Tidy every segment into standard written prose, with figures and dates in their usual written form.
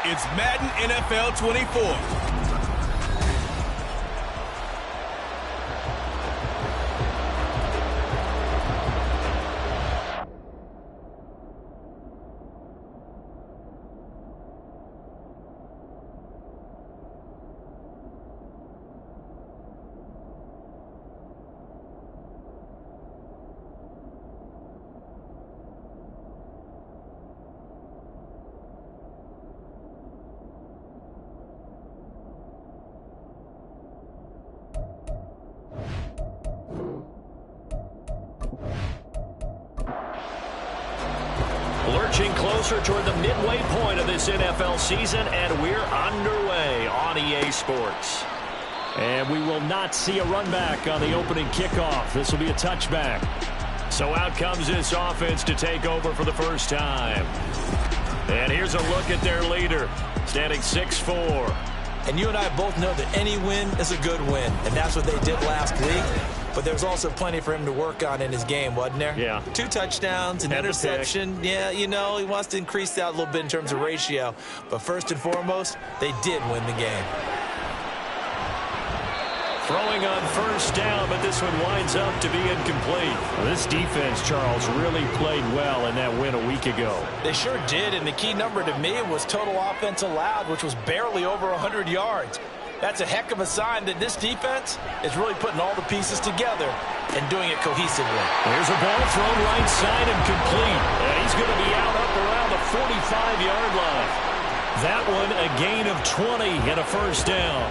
It's Madden NFL 24. Lurching closer toward the midway point of this NFL season, and we're underway on EA Sports. And we will not see a run back on the opening kickoff. This will be a touchback. So out comes this offense to take over for the first time. And here's a look at their leader, standing 6'4". And you and I both know that any win is a good win, and that's what they did last week. But there's also plenty for him to work on in his game, wasn't there? Yeah. 2 touchdowns, an interception. Yeah, you know, he wants to increase that a little bit in terms of ratio. But first and foremost, they did win the game. Throwing on first down, but this one winds up to be incomplete. This defense, Charles, really played well in that win a week ago. They sure did, and the key number to me was total offense allowed, which was barely over 100 yards. That's a heck of a sign that this defense is really putting all the pieces together and doing it cohesively. There's a ball thrown right side and complete. And he's going to be out up around the 45-yard line. That one a gain of 20 and a first down.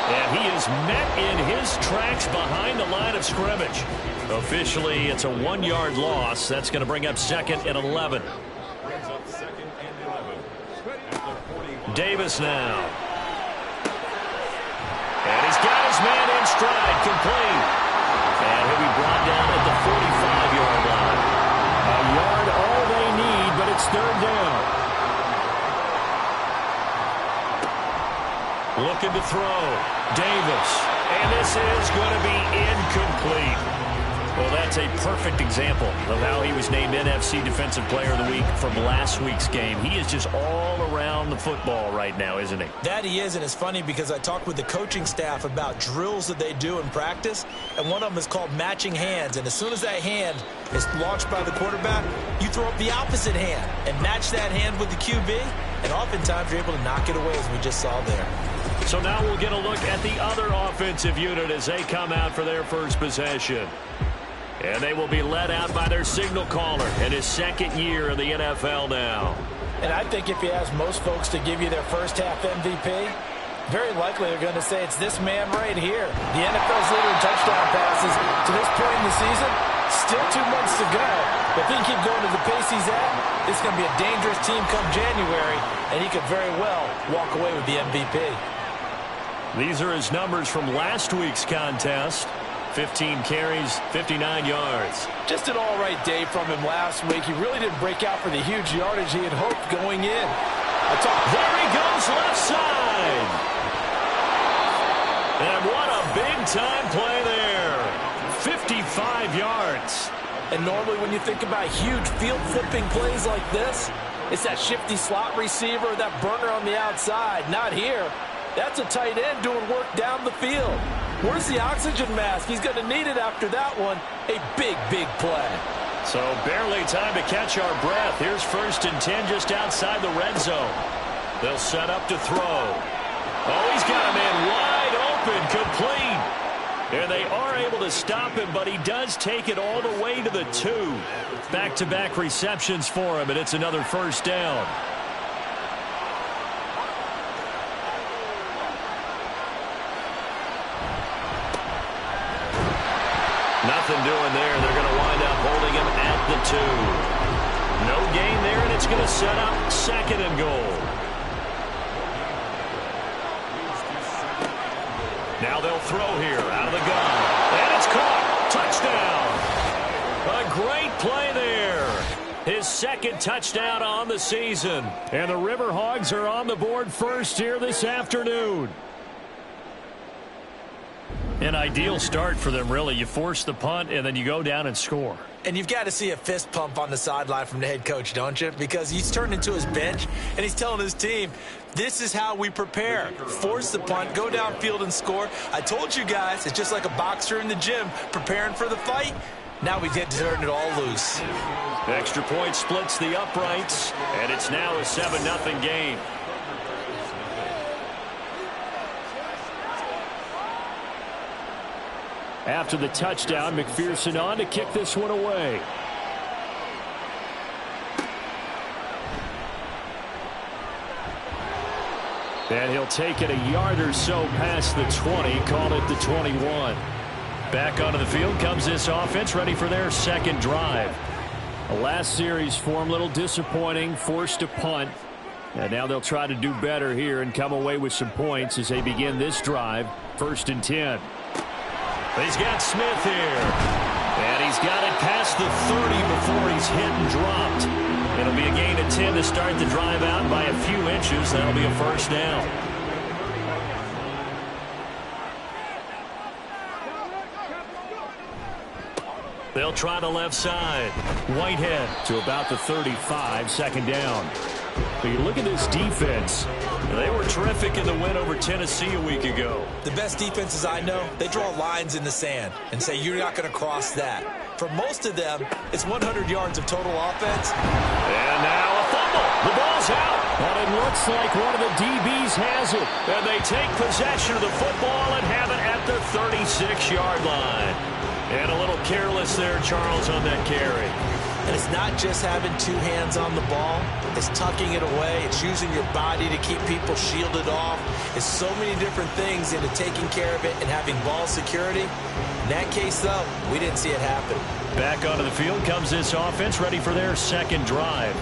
And he is met in his tracks behind the line of scrimmage. Officially, it's a 1-yard loss. That's going to bring up 2nd and 11. Davis now. And he's got his man in stride, complete. And he'll be brought down at the 45-yard line. A yard all they need, but it's 3rd down. Looking to throw. Davis. And this is going to be incomplete. Well, that's a perfect example of how he was named NFC Defensive Player of the Week from last week's game. He is just all around the football right now, isn't he? That he is, and it's funny because I talked with the coaching staff about drills that they do in practice, and one of them is called matching hands. And as soon as that hand is launched by the quarterback, you throw up the opposite hand and match that hand with the QB, and oftentimes you're able to knock it away, as we just saw there. So now we'll get a look at the other offensive unit as they come out for their first possession. And they will be led out by their signal caller in his 2nd year in the NFL now. And I think if you ask most folks to give you their first half MVP, very likely they're going to say it's this man right here. The NFL's leader in touchdown passes to this point in the season. Still 2 months to go. But if he can keep going to the pace he's at, this is going to be a dangerous team come January, and he could very well walk away with the MVP. These are his numbers from last week's contest. 15 carries, 59 yards. Just an all-right day from him last week. He really didn't break out for the huge yardage he had hoped going in. There he goes left side. And what a big-time play there. 55 yards. And normally when you think about huge field-flipping plays like this, it's that shifty slot receiver, that burner on the outside. Not here. That's a tight end doing work down the field. Where's the oxygen mask? He's going to need it after that one. A big, big play. So barely time to catch our breath. Here's 1st and 10 just outside the red zone. They'll set up to throw. Oh, he's got a man wide open, complete. And they are able to stop him, but he does take it all the way to the 2. Back-to-back receptions for him, and it's another first down. Nothing doing there. They're going to wind up holding him at the 2. No gain there, and it's going to set up 2nd and goal. Now they'll throw here out of the gun. And it's caught. Touchdown. A great play there. His 2nd touchdown on the season. And the River Hogs are on the board first here this afternoon. An ideal start for them, really. You force the punt, and then you go down and score. And you've got to see a fist pump on the sideline from the head coach, don't you? Because he's turned into his bench, and he's telling his team, this is how we prepare. Force the punt, go downfield and score. I told you guys, it's just like a boxer in the gym preparing for the fight. Now we get to turn it all loose. Extra point splits the uprights, and it's now a 7-0 game. After the touchdown, McPherson on to kick this one away. And he'll take it a yard or so past the 20, call it the 21. Back onto the field comes this offense, ready for their second drive. The last series for him, a little disappointing, forced a punt. And now they'll try to do better here and come away with some points as they begin this drive. 1st and 10. He's got Smith here. And he's got it past the 30 before he's hit and dropped. It'll be a gain of 10 to start the drive out by a few inches. That'll be a first down. They'll try the left side. Whitehead to about the 35, second down. But you look at this defense. They were terrific in the win over Tennessee a week ago. The best defenses I know, they draw lines in the sand and say you're not going to cross that. For most of them, it's 100 yards of total offense. And now a fumble. The ball's out. But it looks like one of the DBs has it. And they take possession of the football and have it at the 36-yard line. And a little careless there, Charles, on that carry. And it's not just having two hands on the ball. It's tucking it away. It's using your body to keep people shielded off. It's so many different things into taking care of it and having ball security. In that case, though, we didn't see it happen. Back onto the field comes this offense, ready for their second drive.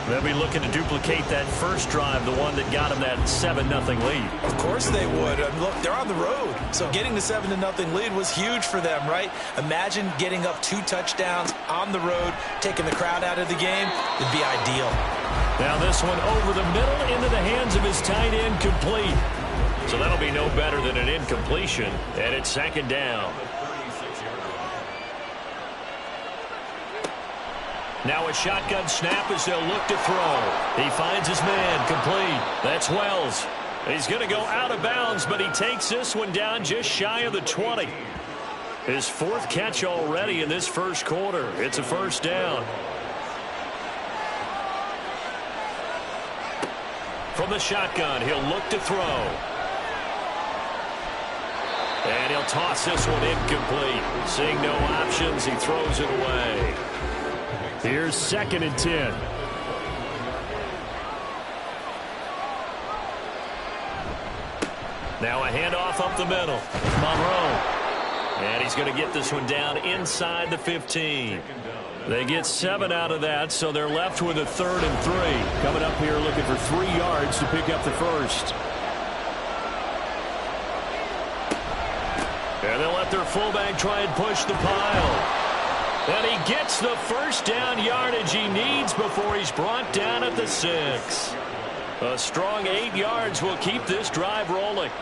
They'll be looking to duplicate that first drive, the one that got them that 7-0 lead. Of course they would. I mean, look, they're on the road. So getting the 7-0 lead was huge for them, right? Imagine getting up 2 touchdowns on the road, taking the crowd out of the game. It'd be ideal. Now this one over the middle into the hands of his tight end, complete. So that'll be no better than an incompletion. And it's second down. Now a shotgun snap as they'll look to throw. He finds his man, complete. That's Wells. He's going to go out of bounds, but he takes this one down just shy of the 20. His 4th catch already in this first quarter. It's a first down. From the shotgun, he'll look to throw. And he'll toss this one incomplete. Seeing no options, he throws it away. Here's 2nd and 10. Now a handoff up the middle. Monroe. And he's going to get this one down inside the 15. They get 7 out of that, so they're left with a 3rd and 3. Coming up here looking for 3 yards to pick up the first. And they'll let their fullback try and push the pile. And he gets the first down yardage he needs before he's brought down at the 6. A strong 8 yards will keep this drive rolling.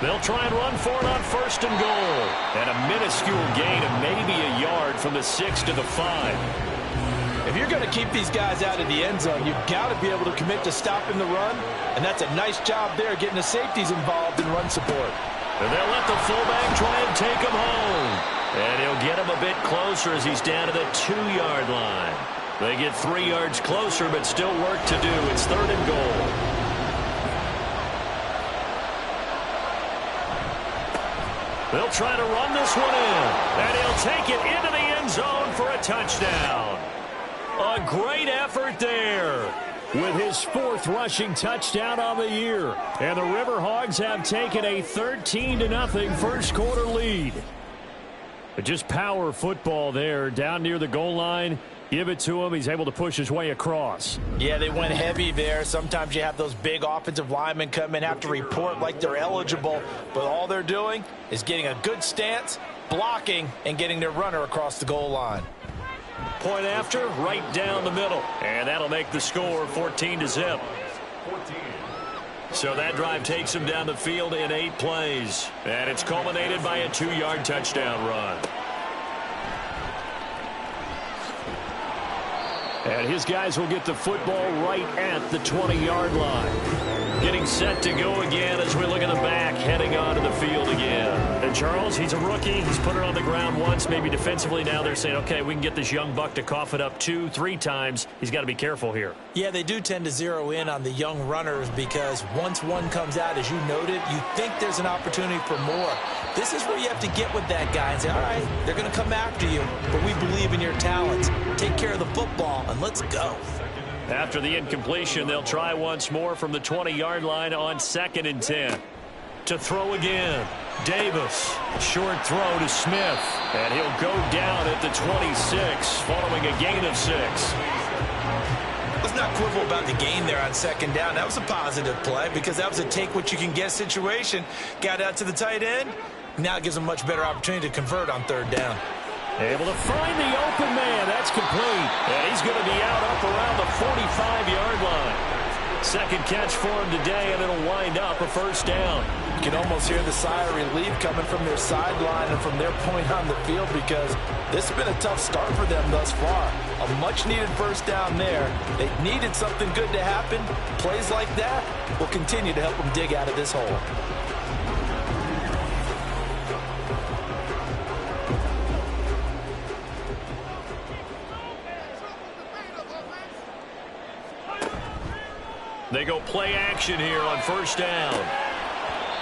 They'll try and run for it on 1st and goal. And a minuscule gain of maybe a yard from the 6 to the 5. If you're going to keep these guys out of the end zone, you've got to be able to commit to stopping the run. And that's a nice job there, getting the safeties involved in run support. And they'll let the fullback try and take him home. And he'll get him a bit closer as he's down to the 2-yard line. They get 3 yards closer, but still work to do. It's 3rd and goal. They'll try to run this one in. And he'll take it into the end zone for a touchdown. A great effort there with his 4th rushing touchdown on the year. And the River Hogs have taken a 13-0 first quarter lead. But just power football there down near the goal line. Give it to him. He's able to push his way across. Yeah, they went heavy there. Sometimes you have those big offensive linemen come in, have to report like they're eligible. But all they're doing is getting a good stance, blocking, and getting their runner across the goal line. Point after, right down the middle. And that'll make the score 14-0. So that drive takes him down the field in 8 plays. And it's culminated by a 2-yard touchdown run. And his guys will get the football right at the 20-yard line. Getting set to go again as we look at the back, heading onto the field again. And Charles, he's a rookie. He's put it on the ground once, maybe defensively. Now they're saying, okay, we can get this young buck to cough it up 2, 3 times. He's got to be careful here. Yeah, they do tend to zero in on the young runners because once one comes out, as you noted, you think there's an opportunity for more. This is where you have to get with that guy and say, all right, they're going to come after you, but we believe in your talents. Take care of the football, and let's go. After the incompletion, they'll try once more from the 20-yard line on 2nd and 10. To throw again, Davis. Short throw to Smith. And he'll go down at the 26 following a gain of 6. Let's not quibble about the gain there on 2nd down. That was a positive play because that was a take-what-you-can-get situation. Got out to the tight end. Now it gives them a much better opportunity to convert on 3rd down. Able to find the open man. That's complete. And he's going to be out up around the 45-yard line. Second catch for him today, and it'll wind up a 1st down. You can almost hear the sigh of relief coming from their sideline and from their point on the field because this has been a tough start for them thus far. A much-needed 1st down there. They needed something good to happen. Plays like that will continue to help them dig out of this hole. They go play action here on 1st down.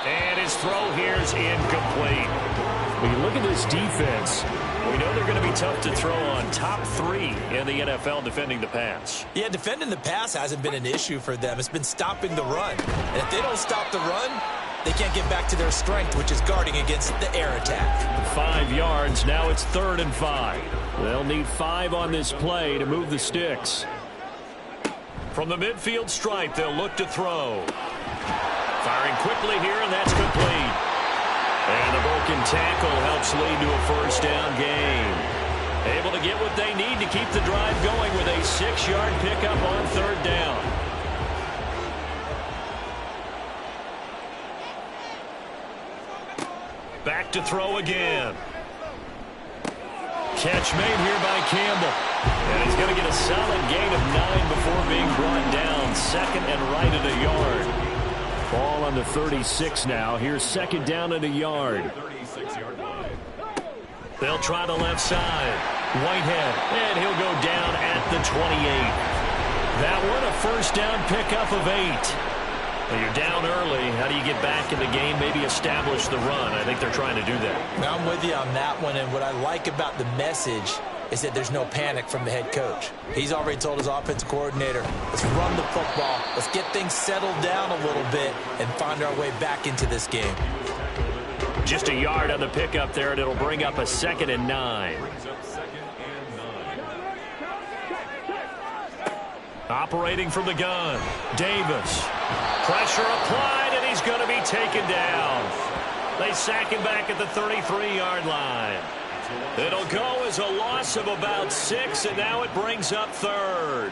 And his throw here is incomplete. When you look at this defense, we know they're going to be tough to throw on. Top 3 in the NFL defending the pass. Yeah, defending the pass hasn't been an issue for them. It's been stopping the run. And if they don't stop the run, they can't get back to their strength, which is guarding against the air attack. 5 yards. Now it's 3rd and 5. They'll need 5 on this play to move the sticks. From the midfield stripe, they'll look to throw. Firing quickly here, and that's complete. And the broken tackle helps lead to a 1st down gain. Able to get what they need to keep the drive going with a 6-yard pickup on 3rd down. Back to throw again. Catch made here by Campbell. And he's going to get a solid gain of 9 before being brought down. 2nd and right at a yard. Ball on the 36 now. Here's 2nd down at a yard. They'll try the left side. Whitehead. And he'll go down at the 28. That one a 1st down pickup of 8. Well, you're down early. How do you get back in the game? Maybe establish the run. I think they're trying to do that. Now, I'm with you on that one, and what I like about the message is that there's no panic from the head coach. He's already told his offensive coordinator, let's run the football, let's get things settled down a little bit and find our way back into this game. Just a yard on the pickup there, and it'll bring up a 2nd and 9. Operating from the gun, Davis. Pressure applied, and he's going to be taken down. They sack him back at the 33-yard line. It'll go as a loss of about 6, and now it brings up 3rd.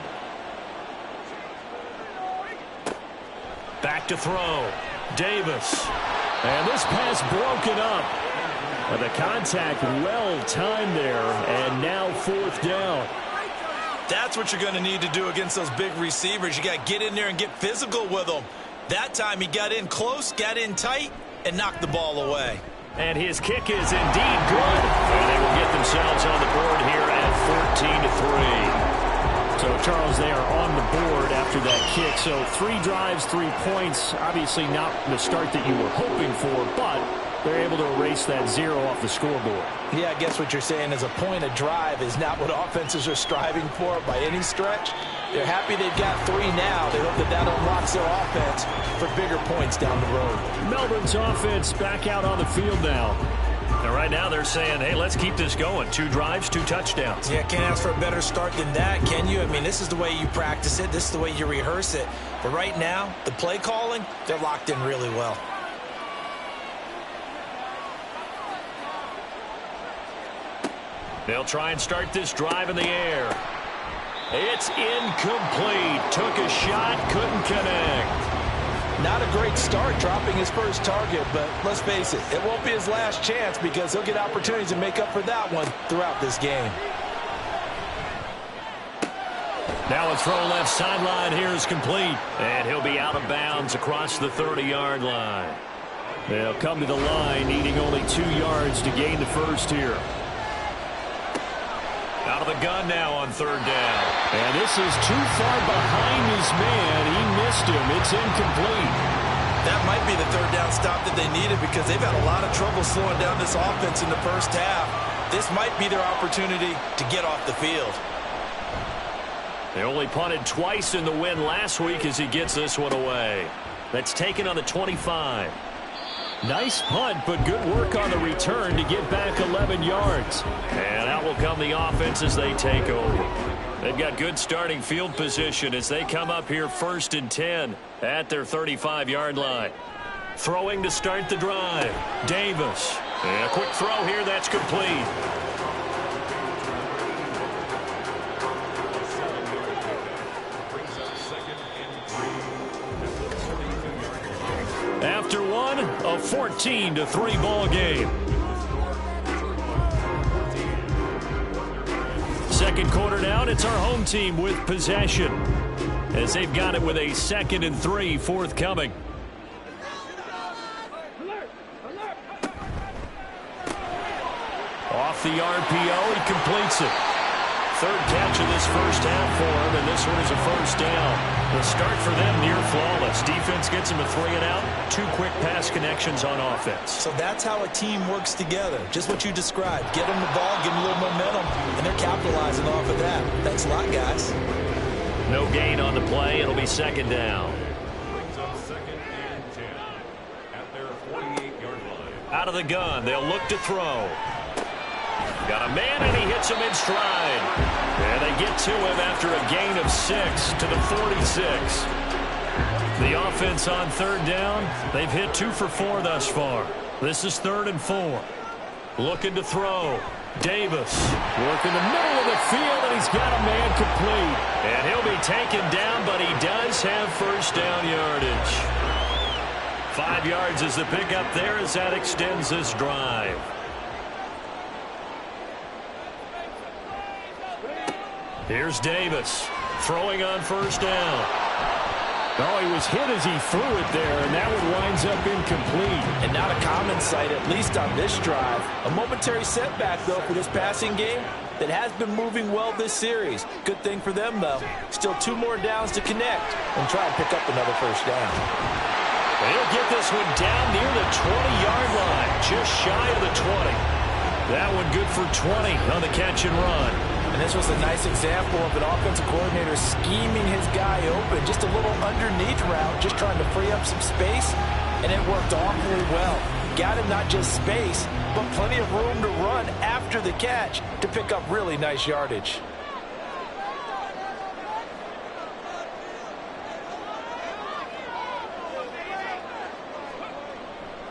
Back to throw. Davis. And this pass broken up. And the contact well timed there, and now 4th down. That's what you're going to need to do against those big receivers. You got to get in there and get physical with them. That time he got in close, got in tight, and knocked the ball away. And his kick is indeed good. And they will get themselves on the board here at 14-3. So, Charles, they are on the board after that kick. So 3 drives, 3 points. Obviously not the start that you were hoping for, but they're able to erase that 0 off the scoreboard. Yeah, I guess what you're saying is a point of drive is not what offenses are striving for by any stretch. They're happy they've got 3 now. They hope that unlocks their offense for bigger points down the road. Melbourne's offense back out on the field now. And right now they're saying, hey, let's keep this going. 2 drives, 2 touchdowns. Yeah, can't ask for a better start than that, can you? I mean, this is the way you practice it. This is the way you rehearse it. But right now, the play calling, they're locked in really well. They'll try and start this drive in the air. It's incomplete. Took a shot, couldn't connect. Not a great start dropping his first target, but let's face it, it won't be his last chance because he'll get opportunities to make up for that one throughout this game. Now a throw left sideline here is complete, and he'll be out of bounds across the 30-yard line. They'll come to the line needing only 2 yards to gain the first here. Out of the gun now on third down. And this is too far behind his man. He missed him. It's incomplete. That might be the third down stop that they needed because they've had a lot of trouble slowing down this offense in the first half. This might be their opportunity to get off the field. They only punted twice in the win last week as he gets this one away. That's taken on the 25. Nice punt, but good work on the return to get back 11 yards. And out will come the offense as they take over. They've got good starting field position as they come up here 1st and 10 at their 35-yard line. Throwing to start the drive. Davis. And a quick throw here, that's complete. After one, a 14-3 ball game. Second quarter down, it's our home team with possession as they've got it with a 2nd and 3 forthcoming. Off the RPO, he completes it. Third catch of this first half for him, and this one is a first down. The start for them near flawless. Defense gets him a 3 and out. 2 quick pass connections on offense. So that's how a team works together. Just what you described. Get them the ball, give them a little momentum, and they're capitalizing off of that. Thanks a lot, guys. No gain on the play. It'll be 2nd down. Out of the gun. They'll look to throw. Got a man, and he hits him in stride. And they get to him after a gain of 6 to the 46. The offense on third down, they've hit 2 for 4 thus far. This is 3rd and 4. Looking to throw. Davis working the middle of the field, and he's got a man complete. And he'll be taken down, but he does have first down yardage. 5 yards is the pickup there as that extends this drive. Here's Davis throwing on first down. Oh, he was hit as he threw it there, and that one winds up incomplete. And not a common sight, at least on this drive. A momentary setback, though, for this passing game that has been moving well this series. Good thing for them, though. Still 2 more downs to connect and try and pick up another first down. And he'll get this one down near the 20-yard line, just shy of the 20. That one good for 20 on the catch and run. And this was a nice example of an offensive coordinator scheming his guy open. Just a little underneath route, just trying to free up some space, and it worked awfully well. Got him not just space, but plenty of room to run after the catch to pick up really nice yardage.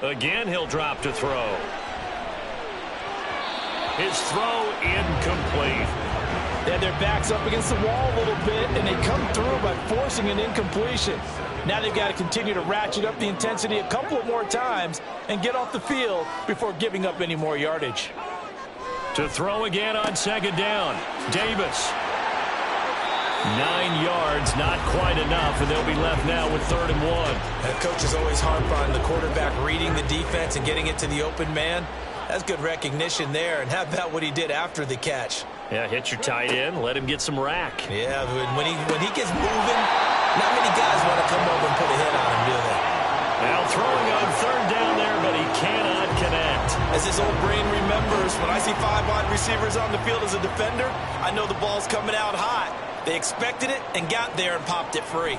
Again, he'll drop to throw. His throw incomplete. They had their backs up against the wall a little bit, and they come through by forcing an incompletion. Now they've got to continue to ratchet up the intensity a couple of more times and get off the field before giving up any more yardage. To throw again on 2nd down. Davis. 9 yards, not quite enough, and they'll be left now with 3rd and 1. And coaches always harp on the quarterback reading the defense and getting it to the open man. That's good recognition there. And how about what he did after the catch? Yeah, hit your tight end, let him get some rack. Yeah, when he gets moving, not many guys want to come over and put a hit on him, do they? Now throwing on 3rd down there, but he cannot connect. As his old brain remembers, when I see 5 wide receivers on the field as a defender, I know the ball's coming out hot. They expected it and got there and popped it free.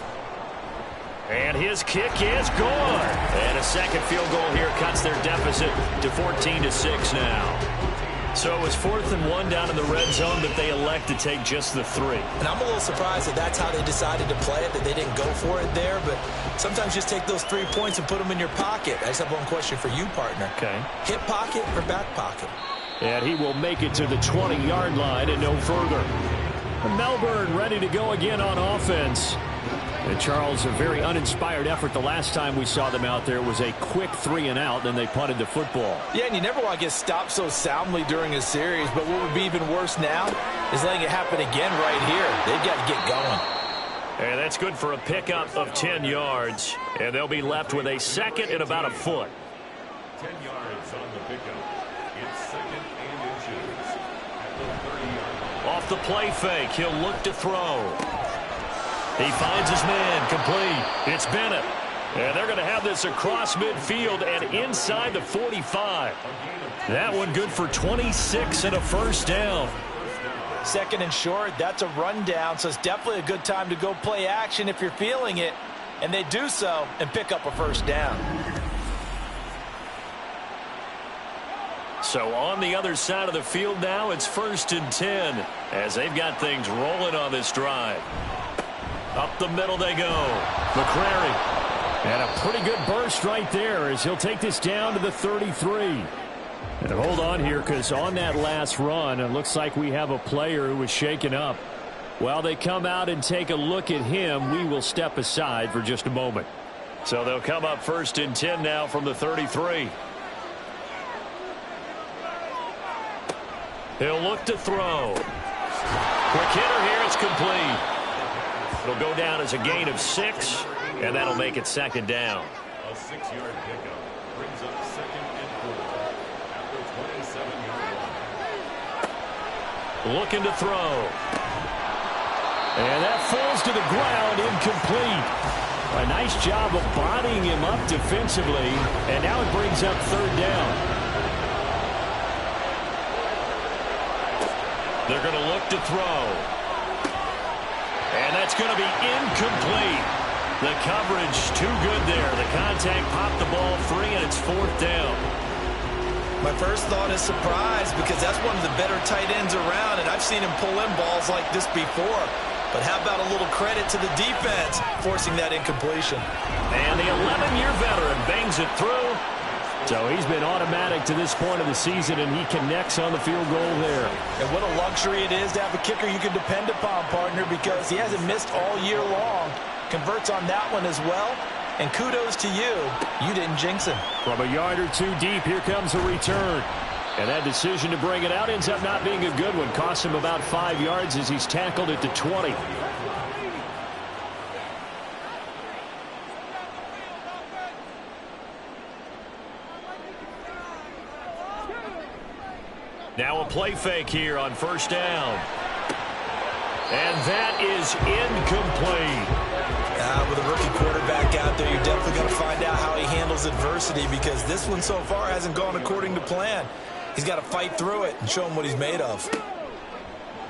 And his kick is gone. And a second field goal here cuts their deficit to 14-6 now. So it was 4th and 1 down in the red zone, but they elect to take just the 3. And I'm a little surprised that that's how they decided to play it, that they didn't go for it there. But sometimes just take those 3 points and put them in your pocket. I just have one question for you, partner. Okay. Hip pocket or back pocket? And he will make it to the 20-yard line and no further. Melbourne ready to go again on offense. And Charles, a very uninspired effort the last time we saw them out there. It was a quick 3-and-out, then they punted the football. Yeah, and you never want to get stopped so soundly during a series, but what would be even worse now is letting it happen again right here. They've got to get going. And that's good for a pickup of 10 yards. And they'll be left with a second and about a foot. 10 yards on the pickup. It's second and inches at the 30-yard line. Off the play fake, he'll look to throw. He finds his man, complete. It's Bennett. And they're going to have this across midfield and inside the 45. That one good for 26 and a first down. Second and short, that's a rundown, so it's definitely a good time to go play action if you're feeling it. And they do so and pick up a first down. So on the other side of the field now, it's 1st and 10 as they've got things rolling on this drive. Up the middle they go. McCrary. And a pretty good burst right there as he'll take this down to the 33. And hold on here because on that last run, it looks like we have a player who was shaken up. While they come out and take a look at him, we will step aside for just a moment. So they'll come up 1st and 10 now from the 33. He'll look to throw. Quick hitter here. It's complete. It'll go down as a gain of 6, and that'll make it second down. A 6-yard pickup brings up second and 4 at the 27-yard line. Looking to throw. And that falls to the ground, incomplete. A nice job of bodying him up defensively, and now it brings up 3rd down. They're going to look to throw. And that's going to be incomplete. The coverage too good there. The contact popped the ball free, and it's 4th down. My first thought is surprise because that's one of the better tight ends around, and I've seen him pull in balls like this before. But how about a little credit to the defense forcing that incompletion? And the 11-year veteran bangs it through. So he's been automatic to this point of the season, and he connects on the field goal there. And what a luxury it is to have a kicker you can depend upon, partner, because he hasn't missed all year long. Converts on that one as well. And kudos to you. You didn't jinx him. From a yard or two deep, here comes a return. And that decision to bring it out ends up not being a good one. Costs him about 5 yards as he's tackled at the 20. Now a play fake here on 1st down. And that is incomplete. With a rookie quarterback out there, you're definitely going to find out how he handles adversity because this one so far hasn't gone according to plan. He's got to fight through it and show him what he's made of.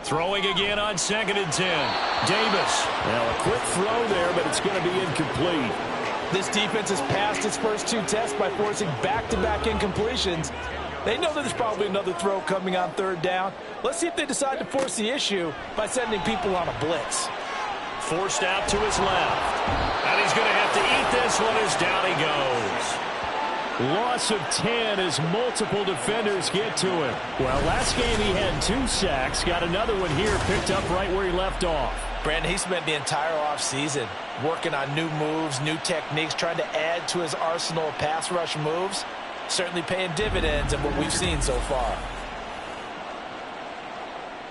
Throwing again on 2nd and 10. Davis. Now a quick throw there, but it's going to be incomplete. This defense has passed its first 2 tests by forcing back-to-back incompletions. They know that there's probably another throw coming on 3rd down. Let's see if they decide to force the issue by sending people on a blitz. Forced out to his left. And he's going to have to eat this one as down he goes. Loss of 10 as multiple defenders get to him. Well, last game he had 2 sacks. Got another one here picked up right where he left off. Brandon, he spent the entire offseason working on new moves, new techniques, trying to add to his arsenal of pass rush moves. Certainly paying dividends in what we've seen so far.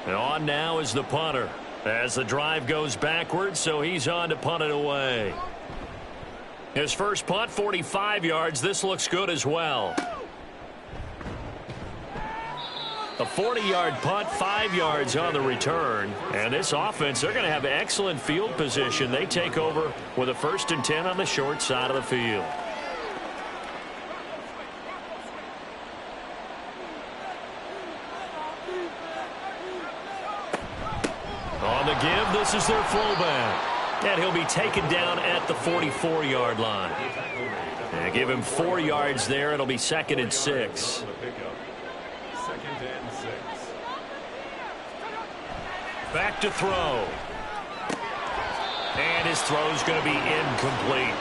And on now is the punter as the drive goes backwards, so he's on to punt it away. His first punt, 45 yards. This looks good as well. A 40-yard punt, 5 yards on the return. And this offense, they're going to have excellent field position. They take over with a 1st and 10 on the short side of the field. On the give, this is their fullback. And he'll be taken down at the 44-yard line. And give him 4 yards there. It'll be 2nd and 6. Back to throw. And his throw's going to be incomplete.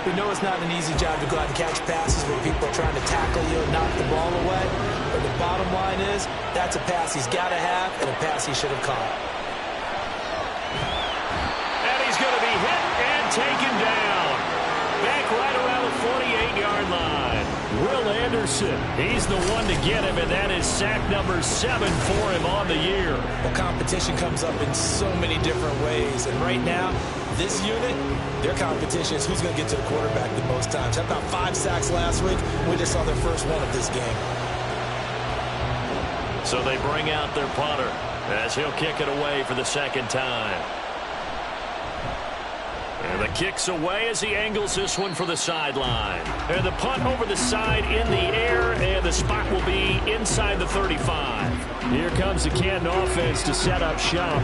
We know it's not an easy job to go out and catch passes where people are trying to tackle you and knock the ball away. But the bottom line is, that's a pass he's got to have and a pass he should have caught. And he's going to be hit and taken down. Back right around the 48-yard line. Will Anderson, he's the one to get him, and that is sack number 7 for him on the year. Well, competition comes up in so many different ways, and right now, this unit, their competition is who's going to get to the quarterback the most times. How about 5 sacks last week? We just saw their first one of this game. So they bring out their punter as he'll kick it away for the second time. And the kick's away as he angles this one for the sideline. And the punt over the side in the air, and the spot will be inside the 35. Here comes the Canton offense to set up shop.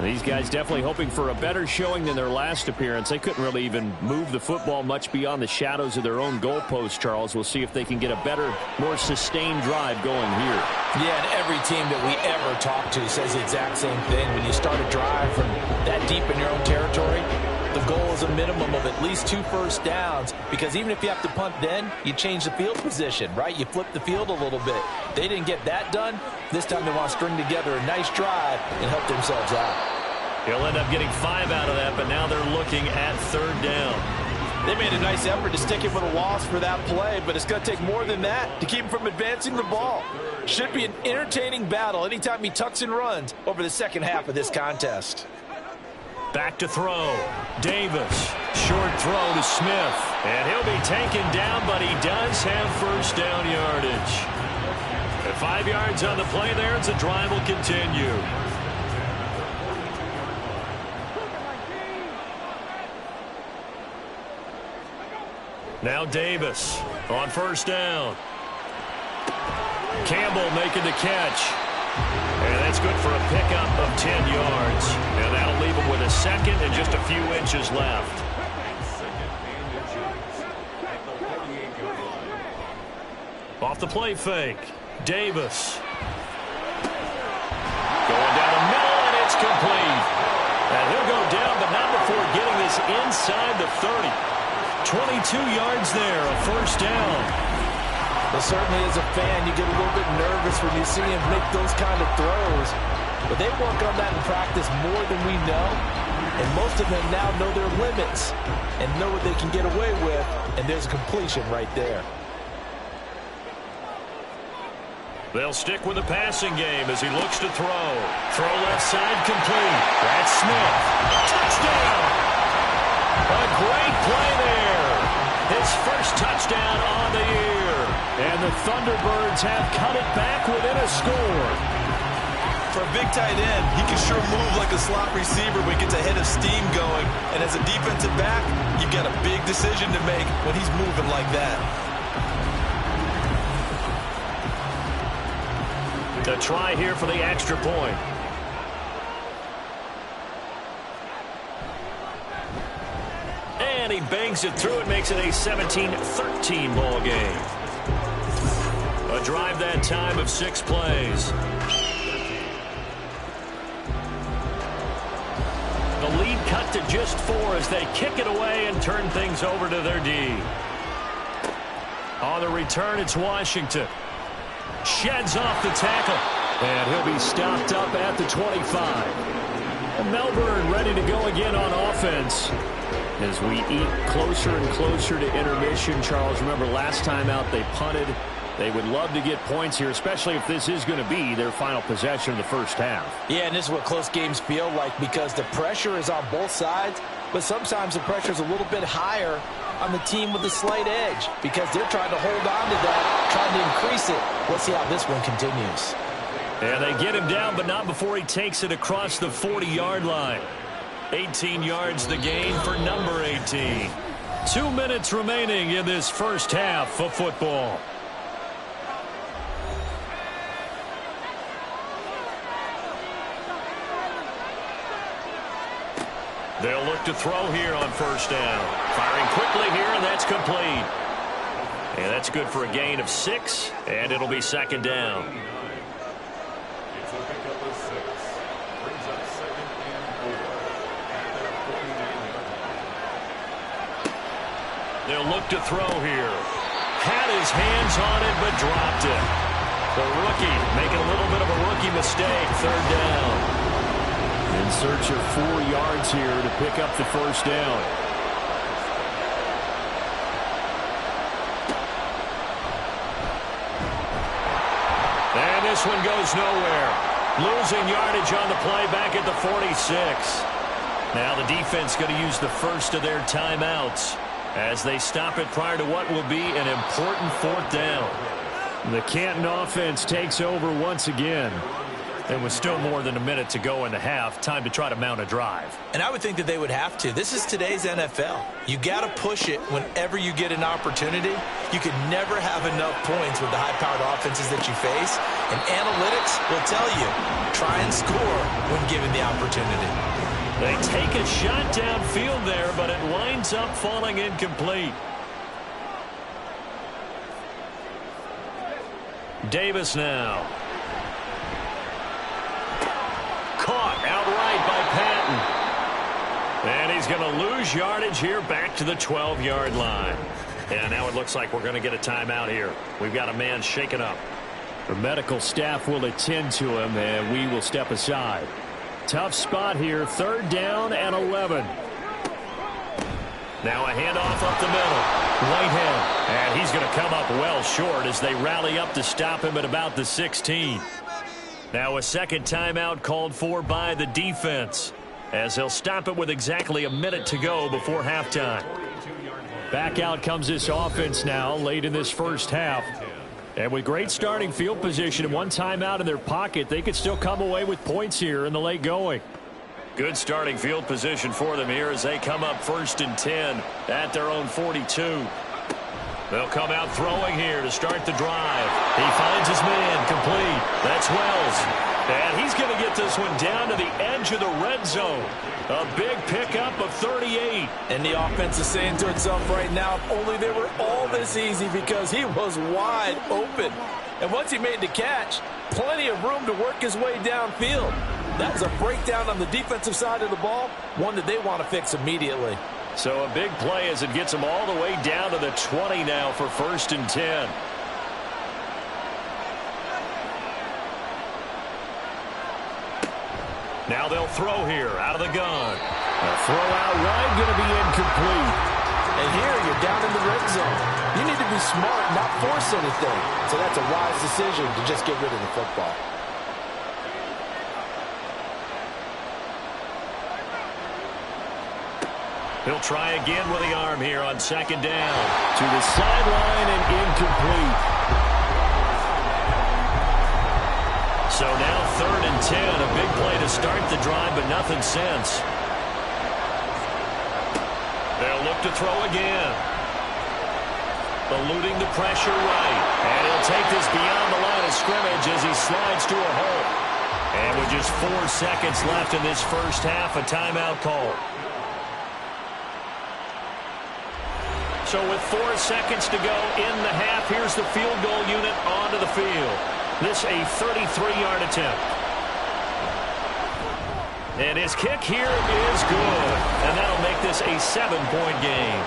These guys definitely hoping for a better showing than their last appearance. They couldn't really even move the football much beyond the shadows of their own goalpost, Charles. We'll see if they can get a better, more sustained drive going here. Yeah, and every team that we ever talk to says the exact same thing. When you start a drive from that deep in your own territory, the goal is a minimum of at least 2 first downs, because even if you have to punt then, you change the field position, right? You flip the field a little bit. They didn't get that done. This time they want to string together a nice drive and help themselves out. He'll end up getting 5 out of that, but now they're looking at 3rd down. They made a nice effort to stick him with a loss for that play, but it's going to take more than that to keep him from advancing the ball. Should be an entertaining battle anytime he tucks and runs over the second half of this contest. Back to throw. Davis. Short throw to Smith. And he'll be taken down, but he does have first down yardage. At 5 yards on the play there, as the drive will continue. Now Davis on first down. Campbell making the catch. And that's good for a pickup of 10 yards. And that'll leave him with a second and just a few inches left. Off the play fake. Davis. Going down the middle, and it's complete. And he'll go down, but not before getting this inside the 30. 22 yards there, a first down. Well, certainly as a fan, you get a little bit nervous when you see him make those kind of throws. But they work on that in practice more than we know. And most of them now know their limits and know what they can get away with. And there's a completion right there. They'll stick with the passing game as he looks to throw. Throw left side complete. That's Smith. Touchdown! A great play there. His first touchdown on the year. And the Thunderbirds have cut it back within a score. For a big tight end, he can sure move like a slot receiver when he gets a head of steam going. And as a defensive back, you've got a big decision to make when he's moving like that. The try here for the extra point. And he bangs it through and makes it a 17-13 ball game. A drive that time of 6 plays. The lead cut to just 4 as they kick it away and turn things over to their D. On the return, it's Washington. Sheds off the tackle. And he'll be stopped up at the 25. And Melbourne ready to go again on offense. As we eat closer and closer to intermission, Charles, remember last time out they punted. They would love to get points here, especially if this is going to be their final possession of the first half. Yeah, and this is what close games feel like because the pressure is on both sides, but sometimes the pressure is a little bit higher on the team with the slight edge because they're trying to hold on to that, trying to increase it. Let's see how this one continues. And they get him down, but not before he takes it across the 40-yard line. 18 yards the gain for number 18. 2 minutes remaining in this first half of football. They'll look to throw here on first down. Firing quickly here, and that's complete. And that's good for a gain of 6, and it'll be second down. It's a pickup of 6. Brings up 2nd and 4. At their 49-yard line. They'll look to throw here. Had his hands on it, but dropped it. The rookie making a little bit of a rookie mistake. Third down. In search of 4 yards here to pick up the first down. And this one goes nowhere. Losing yardage on the play back at the 46. Now the defense going to use the first of their timeouts as they stop it prior to what will be an important 4th down. The Canton offense takes over once again. There was still more than a minute to go in the half. Time to try to mount a drive. And I would think that they would have to. This is today's NFL. You got to push it whenever you get an opportunity. You can never have enough points with the high-powered offenses that you face. And analytics will tell you, try and score when given the opportunity. They take a shot downfield there, but it winds up falling incomplete. Davis now. Caught outright by Patton. And he's going to lose yardage here back to the 12-yard line. And now it looks like we're going to get a timeout here. We've got a man shaken up. The medical staff will attend to him, and we will step aside. Tough spot here, 3rd down and 11. Now a handoff up the middle. Whitehead. And he's going to come up well short as they rally up to stop him at about the 16. Now a second timeout called for by the defense as they'll stop it with exactly a minute to go before halftime. Back out comes this offense now late in this first half. And with great starting field position and one timeout in their pocket, they could still come away with points here in the late going. Good starting field position for them here as they come up 1st and 10 at their own 42. They'll come out throwing here to start the drive. He finds his man complete. That's Wells. And he's going to get this one down to the edge of the red zone. A big pickup of 38. And the offense is saying to itself right now, if only they were all this easy, because he was wide open. And once he made the catch, plenty of room to work his way downfield. That was a breakdown on the defensive side of the ball, one that they want to fix immediately. So a big play as it gets them all the way down to the 20 now for 1st and 10. Now they'll throw here out of the gun. A throw out wide going to be incomplete. And here you're down in the red zone. You need to be smart, not force anything. So that's a wise decision to just get rid of the football. He'll try again with the arm here on 2nd down. To the sideline and incomplete. So now 3rd and 10. A big play to start the drive, but nothing since. They'll look to throw again. Eluding the pressure right. And he'll take this beyond the line of scrimmage as he slides to a hole. And with just 4 seconds left in this first half, a timeout call. So with 4 seconds to go in the half, here's the field goal unit onto the field. This a 33-yard attempt. And his kick here is good. And that'll make this a 7-point game.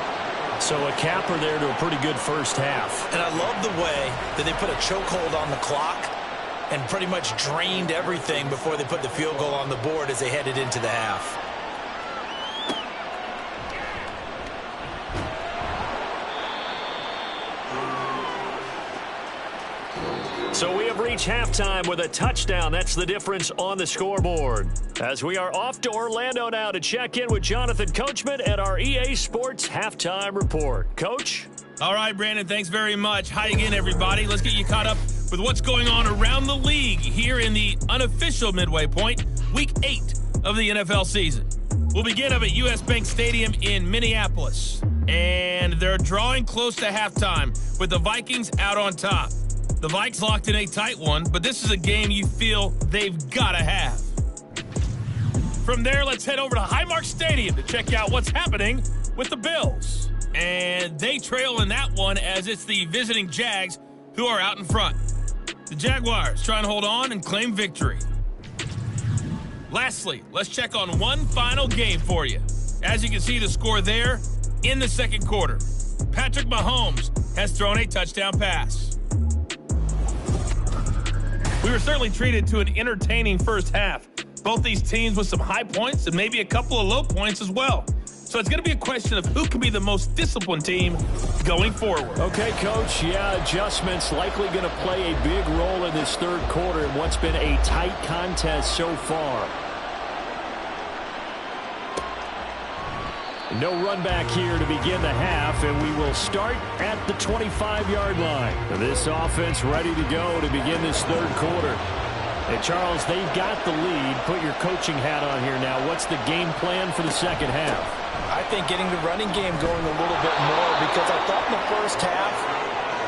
So a capper there to a pretty good first half. And I love the way that they put a chokehold on the clock and pretty much drained everything before they put the field goal on the board as they headed into the half. So we have reached halftime with a touchdown. That's the difference on the scoreboard. As we are off to Orlando now to check in with Jonathan Coachman at our EA Sports Halftime Report. Coach? All right, Brandon, thanks very much. Hi again, everybody. Let's get you caught up with what's going on around the league here in the unofficial midway point, Week 8 of the NFL season. We'll begin up at U.S. Bank Stadium in Minneapolis. And they're drawing close to halftime with the Vikings out on top. The Vikes locked in a tight one, but this is a game you feel they've got to have. From there, let's head over to Highmark Stadium to check out what's happening with the Bills. And they trail in that one as it's the visiting Jags who are out in front. The Jaguars trying to hold on and claim victory. Lastly, let's check on one final game for you. As you can see the score there in the second quarter. Patrick Mahomes has thrown a touchdown pass. We were certainly treated to an entertaining first half. Both these teams with some high points and maybe a couple of low points as well. So it's going to be a question of who can be the most disciplined team going forward. Okay, Coach. Yeah, adjustments likely going to play a big role in this third quarter in what's been a tight contest so far. No run back here to begin the half, and we will start at the 25-yard line. This offense ready to go to begin this third quarter. And Charles, they've got the lead. Put your coaching hat on here now. What's the game plan for the second half? I think getting the running game going a little bit more, because I thought in the first half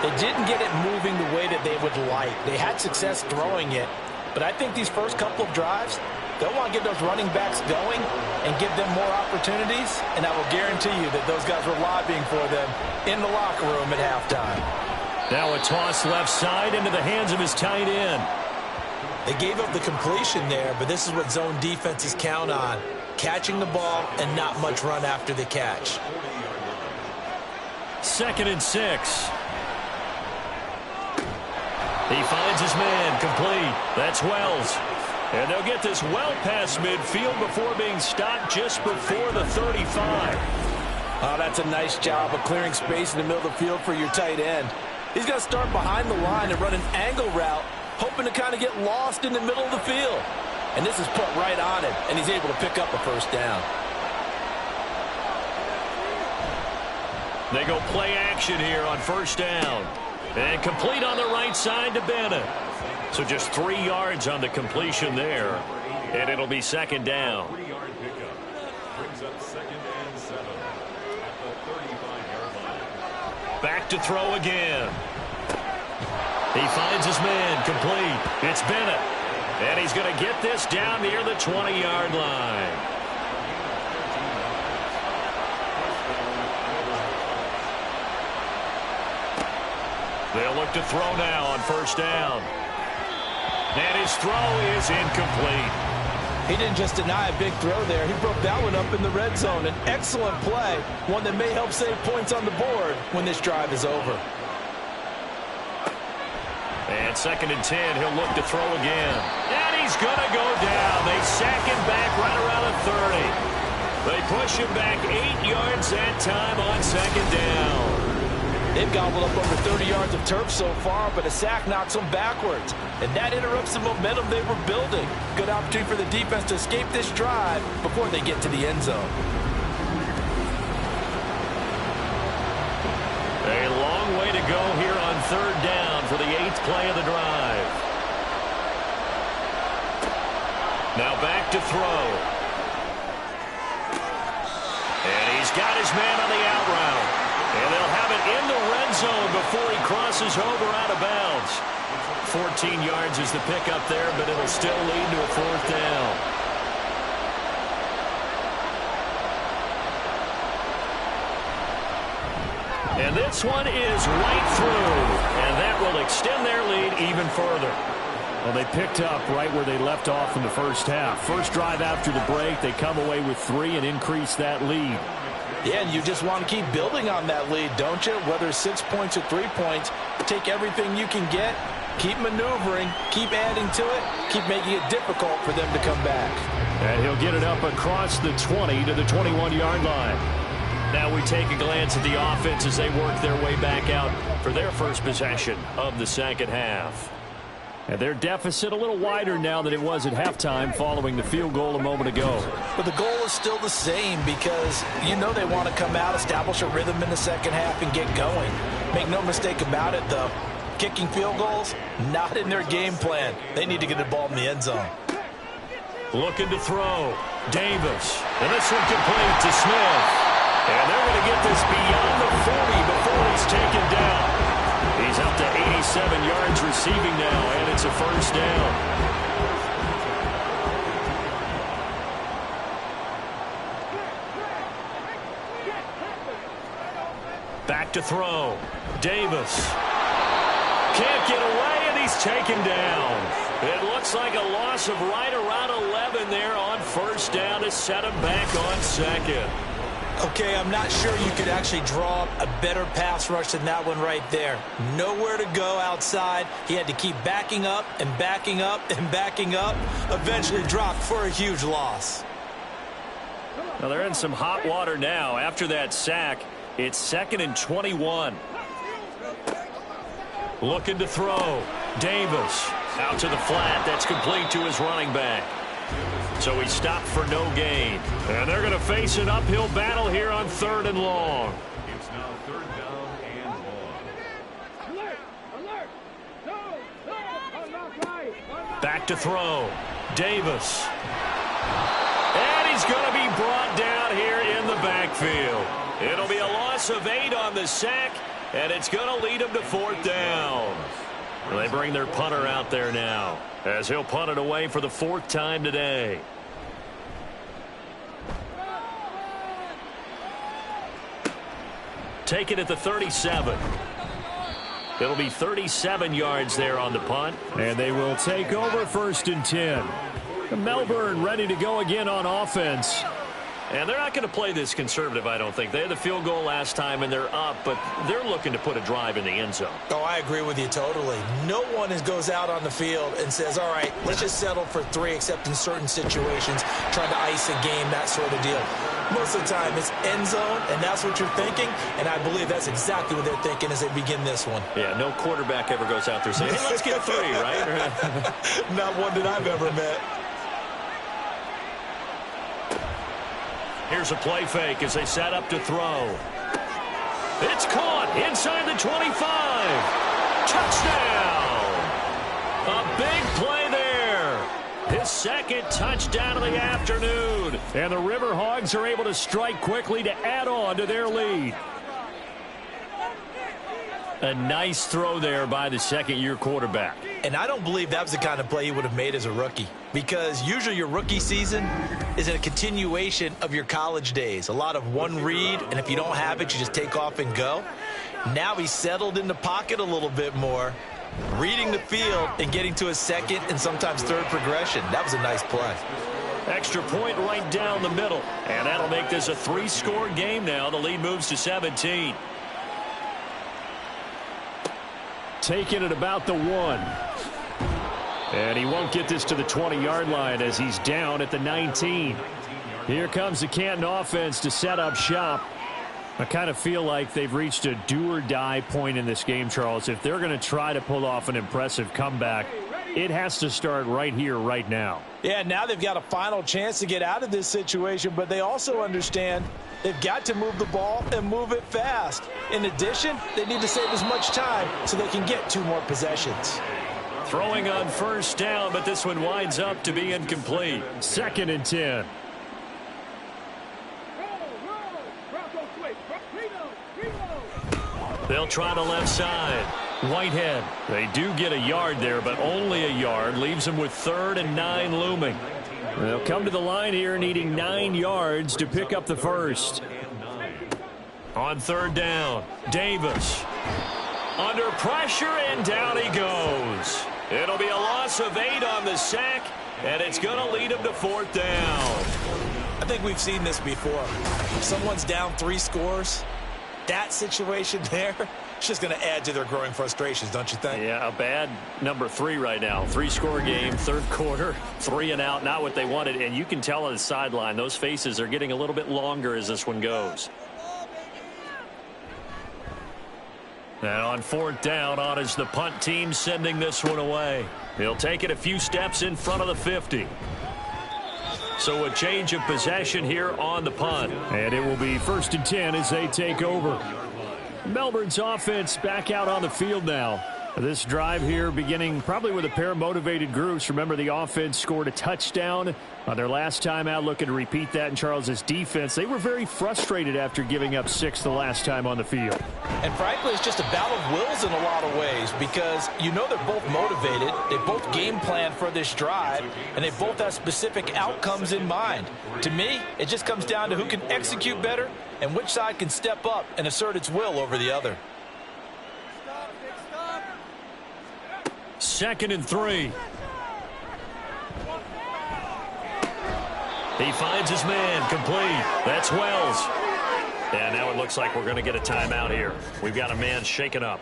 they didn't get it moving the way that they would like. They had success throwing it, but I think these first couple of drives, they'll want to get those running backs going and give them more opportunities, and I will guarantee you that those guys were lobbying for them in the locker room at halftime. Now a toss left side into the hands of his tight end. They gave up the completion there, but this is what zone defenses count on. Catching the ball and not much run after the catch. 2nd and 6. He finds his man complete. That's Wells. And they'll get this well past midfield before being stopped just before the 35. Oh, that's a nice job of clearing space in the middle of the field for your tight end. He's going to start behind the line and run an angle route, hoping to kind of get lost in the middle of the field. And this is put right on him, and he's able to pick up a first down. They go play action here on first down. And complete on the right side to Bennett. So just 3 yards on the completion there. And it'll be second down. 3-yard pickup brings up 2nd and 7 at the 35-yard line. Back to throw again. He finds his man complete. It's Bennett. And he's going to get this down near the 20-yard line. They'll look to throw now on first down. And his throw is incomplete. He didn't just deny a big throw there. He broke that one up in the red zone. An excellent play, one that may help save points on the board when this drive is over. And 2nd and 10, he'll look to throw again. And he's going to go down. They sack him back right around the 30. They push him back 8 yards that time on 2nd down. They've gobbled up over 30 yards of turf so far, but a sack knocks them backwards. And that interrupts the momentum they were building. Good opportunity for the defense to escape this drive before they get to the end zone. A long way to go here on third down for the 8th play of the drive. Now back to throw. And he's got his man on the out route. And they'll have it in the red zone before he crosses over out of bounds. 14 yards is the pickup there, but it'll still lead to a 4th down. And this one is right through, and that will extend their lead even further. Well, they picked up right where they left off in the first half. First drive after the break, they come away with 3 and increase that lead. Yeah, and you just want to keep building on that lead, don't you? Whether it's 6 points or 3 points, take everything you can get, keep maneuvering, keep adding to it, keep making it difficult for them to come back. And he'll get it up across the 20 to the 21-yard line. Now we take a glance at the offense as they work their way back out for their first possession of the second half. And their deficit a little wider now than it was at halftime following the field goal a moment ago. But the goal is still the same, because you know they want to come out, establish a rhythm in the second half, and get going. Make no mistake about it, though. Kicking field goals, not in their game plan. They need to get the ball in the end zone. Looking to throw. Davis. And this one complete to Smith. And they're going to get this beyond the 40 before he's taken down. He's up to 87 yards receiving now, and it's a first down. Back to throw. Davis. Can't get away, and he's taken down. It looks like a loss of right around 11 there on first down to set him back on second. Okay, I'm not sure you could actually draw up a better pass rush than that one right there. Nowhere to go outside. He had to keep backing up and backing up and backing up. Eventually dropped for a huge loss. Well, they're in some hot water now. After that sack, it's 2nd and 21. Looking to throw. Davis out to the flat. That's complete to his running back. So he stopped for no gain. And they're going to face an uphill battle here on 3rd and long. It's now 3rd down and long. Back to throw. Davis. And he's going to be brought down here in the backfield. It'll be a loss of 8 on the sack, and it's going to lead him to 4th down. They bring their punter out there now, as he'll punt it away for the 4th time today. Take it at the 37. It'll be 37 yards there on the punt. And they will take over 1st and 10. Melbourne ready to go again on offense. And they're not going to play this conservative, I don't think. They had the field goal last time, and they're up, but they're looking to put a drive in the end zone. Oh, I agree with you totally. No one goes out on the field and says, all right, let's just settle for 3, except in certain situations, trying to ice a game, that sort of deal. Most of the time, it's end zone, and that's what you're thinking, and I believe that's exactly what they're thinking as they begin this one. Yeah, no quarterback ever goes out there saying, hey, let's get 3, right? Not one that I've ever met. Here's a play fake as they set up to throw. It's caught inside the 25. Touchdown! A big play there. His 2nd touchdown of the afternoon. And the River Hogs are able to strike quickly to add on to their lead. A nice throw there by the 2nd-year quarterback. And I don't believe that was the kind of play he would have made as a rookie, because usually your rookie season is a continuation of your college days. A lot of one read, and if you don't have it, you just take off and go. Now he's settled in the pocket a little bit more, reading the field and getting to his 2nd and sometimes 3rd progression. That was a nice play. Extra point right down the middle, and that'll make this a 3-score game now. The lead moves to 17. Taking it about the 1. And he won't get this to the 20-yard line as he's down at the 19. Here comes the Canton offense to set up shop. I kind of feel like they've reached a do-or-die point in this game, Charles. If they're going to try to pull off an impressive comeback, it has to start right here, right now. Yeah, now they've got a final chance to get out of this situation, but they also understand they've got to move the ball and move it fast. In addition, they need to save as much time so they can get 2 more possessions. Throwing on 1st down, but this one winds up to be incomplete. 2nd and 10. They'll try the left side. Whitehead. They do get a yard there, but only a yard. Leaves them with 3rd and 9 looming. They'll come to the line here needing 9 yards to pick up the 1st. On 3rd down, Davis. Under pressure, and down he goes. It'll be a loss of 8 on the sack, and it's going to lead him to 4th down. I think we've seen this before. If someone's down 3 scores, that situation there, it's just going to add to their growing frustrations, don't you think? Yeah, a bad number 3 right now. 3-score game, 3rd quarter, 3 and out, not what they wanted. And you can tell on the sideline, those faces are getting a little bit longer as this one goes. And on 4th down, on is the punt team sending this one away. He'll take it a few steps in front of the 50. So a change of possession here on the punt. And it will be 1st and 10 as they take over. Melbourne's offense back out on the field now. This drive here beginning probably with a pair of motivated groups. Remember, the offense scored a touchdown on their last time out, looking to repeat that in Charles's defense. They were very frustrated after giving up 6 the last time on the field. And frankly, it's just a battle of wills in a lot of ways, because you know they're both motivated. They both game plan for this drive, and they both have specific outcomes in mind. To me, it just comes down to who can execute better and which side can step up and assert its will over the other. 2nd and 3. He finds his man complete. That's Wells. And now it looks like we're going to get a timeout here. We've got a man shaken up.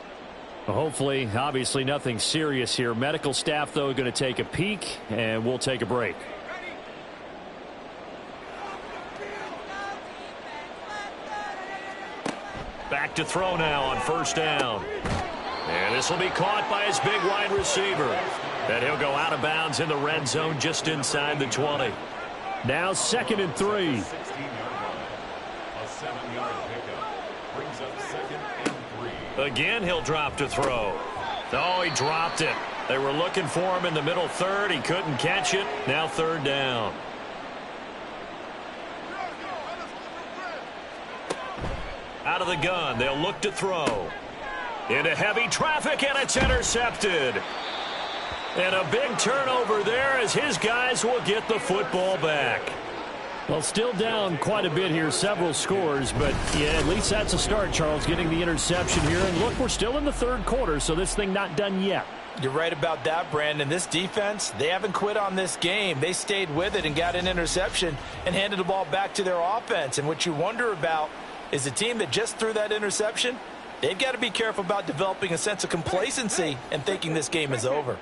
Well, hopefully, obviously nothing serious here. Medical staff, though, going to take a peek, and we'll take a break. Back to throw now on first down. And this will be caught by his big wide receiver. And he'll go out of bounds in the red zone just inside the 20. Now 2nd and 3. 16-yard line. A 7-yard pickup brings up 2nd and 3. Again, he'll drop to throw. Oh, he dropped it. They were looking for him in the middle third. He couldn't catch it. Now 3rd down. Out of the gun, they'll look to throw. Into heavy traffic, and it's intercepted. And a big turnover there as his guys will get the football back. Well, still down quite a bit here, several scores, but yeah, at least that's a start, Charles, getting the interception here. And look, we're still in the 3rd quarter, so this thing not done yet. You're right about that, Brandon. This defense, they haven't quit on this game. They stayed with it and got an interception and handed the ball back to their offense. And what you wonder about is a team that just threw that interception, they've got to be careful about developing a sense of complacency and thinking this game is over.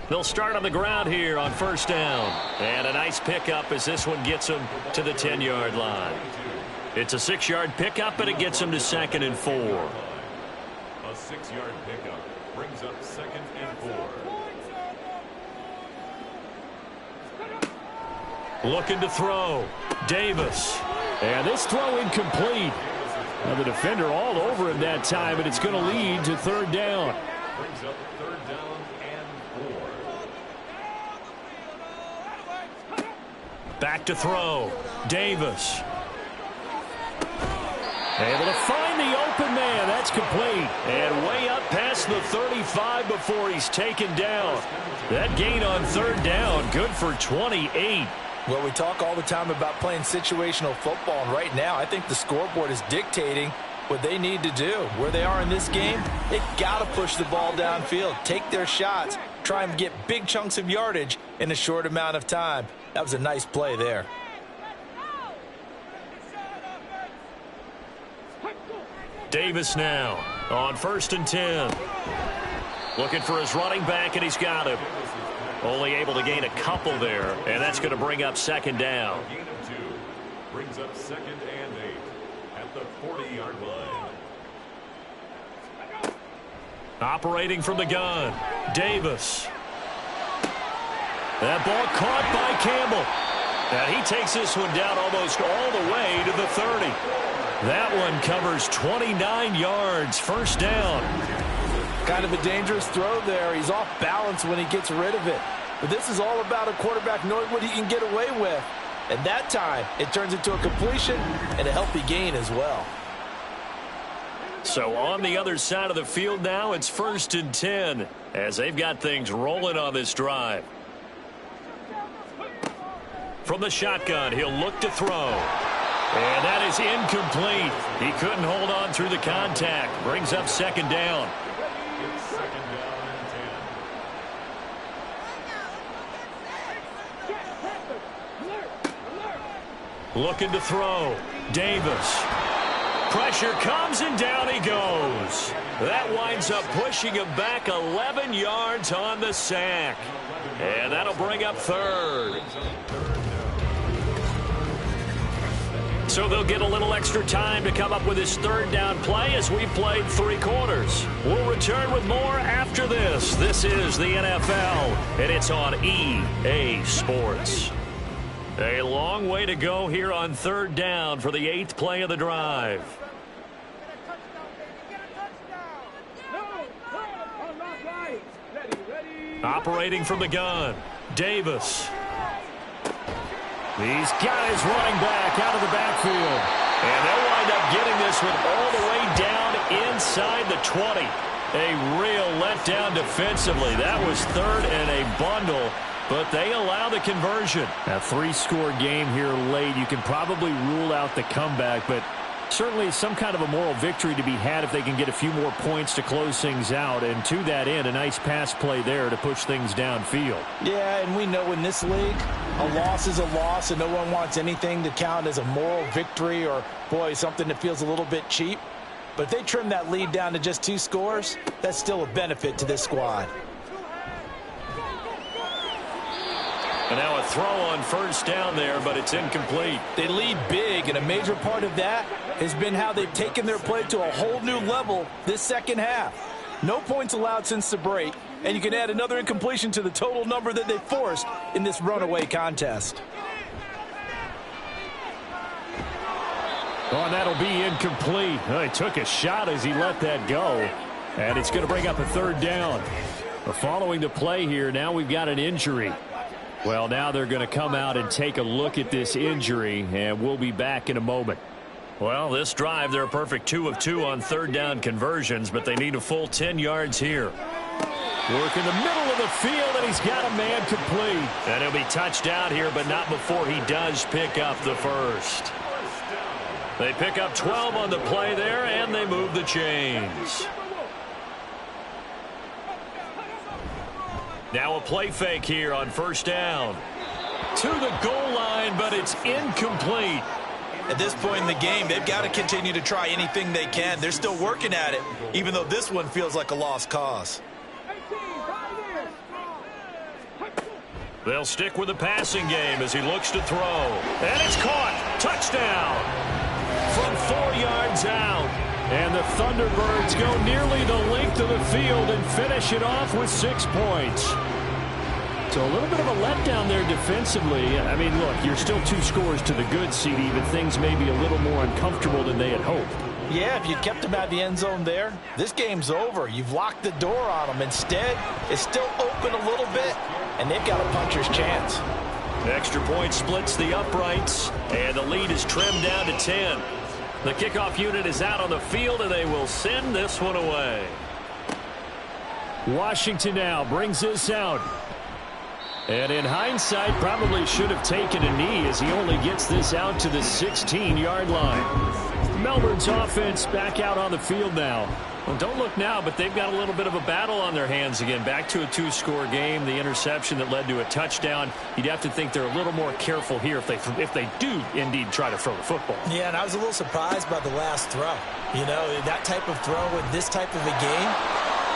They'll start on the ground here on first down. And a nice pickup as this one gets them to the 10-yard line. It's a 6-yard pickup, and it gets them to 2nd and 4. A 6-yard pickup brings up 2nd and 4. Looking to throw. Davis. And this throw incomplete. Now the defender all over him that time, and it's going to lead to 3rd down. Brings up 3rd down and 4. Back to throw. Davis. Able to find the open man. That's complete. And way up past the 35 before he's taken down. That gain on 3rd down, good for 28. Well, we talk all the time about playing situational football, and right now I think the scoreboard is dictating what they need to do. Where they are in this game, they got to push the ball downfield, take their shots, try and get big chunks of yardage in a short amount of time. That was a nice play there. Davis now on 1st and 10. Looking for his running back, and he's got him. Only able to gain a couple there, and that's going to bring up 2nd down. A gain of 2 brings up 2nd and 8 at the 40-yard line. Operating from the gun, Davis. That ball caught by Campbell. And he takes this one down almost all the way to the 30. That one covers 29 yards, 1st down. Kind of a dangerous throw there. He's off balance when he gets rid of it. But this is all about a quarterback knowing what he can get away with. And that time, it turns into a completion and a healthy gain as well. So on the other side of the field now, it's 1st and 10 as they've got things rolling on this drive. From the shotgun, he'll look to throw. And that is incomplete. He couldn't hold on through the contact. Brings up 2nd down. It's 2nd down and 10. Looking to throw. Davis. Pressure comes, and down he goes. That winds up pushing him back 11 yards on the sack. And that'll bring up 3rd. So they'll get a little extra time to come up with his 3rd down play as we've played 3 quarters. We'll return with more after this. This is the NFL, and it's on EA Sports. A long way to go here on 3rd down for the 8th play of the drive. Operating from the gun, Davis. He's got his running back out of the backfield. And they'll wind up getting this one all the way down inside the 20. A real letdown defensively. That was 3rd and a bundle, but they allow the conversion. A 3-score game here late. You can probably rule out the comeback, but certainly some kind of a moral victory to be had if they can get a few more points to close things out. And to that end, a nice pass play there to push things downfield. Yeah, and we know in this league, A loss is a loss, and no one wants anything to count as a moral victory or, boy, something that feels a little bit cheap. But if they trim that lead down to just 2 scores, that's still a benefit to this squad. And now a throw on first down there, but it's incomplete. They lead big, and a major part of that has been how they've taken their play to a whole new level this second half. No points allowed since the break, and you can add another incompletion to the total number that they forced in this runaway contest. Oh, and that'll be incomplete. Oh, he took a shot as he let that go, and it's going to bring up a third down. Following the play here, now we've got an injury. Well, now they're going to come out and take a look at this injury, and we'll be back in a moment. Well, this drive, they're a perfect 2 of 2 on third down conversions, but they need a full 10 yards here. Work in the middle of the field, and he's got a man complete. And he'll be touched out here, but not before he does pick up the first. They pick up 12 on the play there, and they move the chains. Now a play fake here on first down. To the goal line, but it's incomplete. At this point in the game, they've got to continue to try anything they can. They're still working at it, even though this one feels like a lost cause. They'll stick with the passing game as he looks to throw. And it's caught. Touchdown. From 4 yards out. And the Thunderbirds go nearly the length of the field and finish it off with 6 points. So a little bit of a letdown there defensively. I mean, look, you're still 2 scores to the good, CD, but things may be a little more uncomfortable than they had hoped. Yeah, if you kept them out of the end zone there, this game's over. You've locked the door on them. Instead, it's still open a little bit, and they've got a puncher's chance. Extra point splits the uprights, and the lead is trimmed down to 10. The kickoff unit is out on the field, and they will send this one away. Washington now brings this out. And in hindsight, probably should have taken a knee as he only gets this out to the 16-yard line. Melbourne's offense back out on the field now. Well, don't look now, but they've got a little bit of a battle on their hands again. Back to a 2-score game. The interception that led to a touchdown. You'd have to think they're a little more careful here if they do indeed try to throw the football. Yeah, and I was a little surprised by the last throw. You know, that type of throw in this type of a game,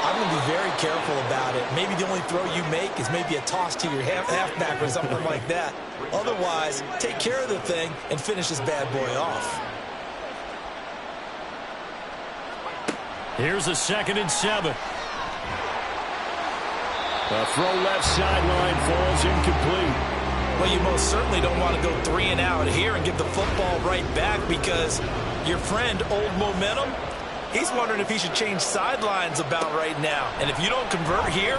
I'm going to be very careful about it. Maybe the only throw you make is maybe a toss to your halfback or something like that. Otherwise, take care of the thing and finish this bad boy off. Here's a 2nd and 7. A throw left sideline falls incomplete. Well, you most certainly don't want to go 3 and out here and give the football right back because your friend, Old Momentum, he's wondering if he should change sidelines about right now. And if you don't convert here,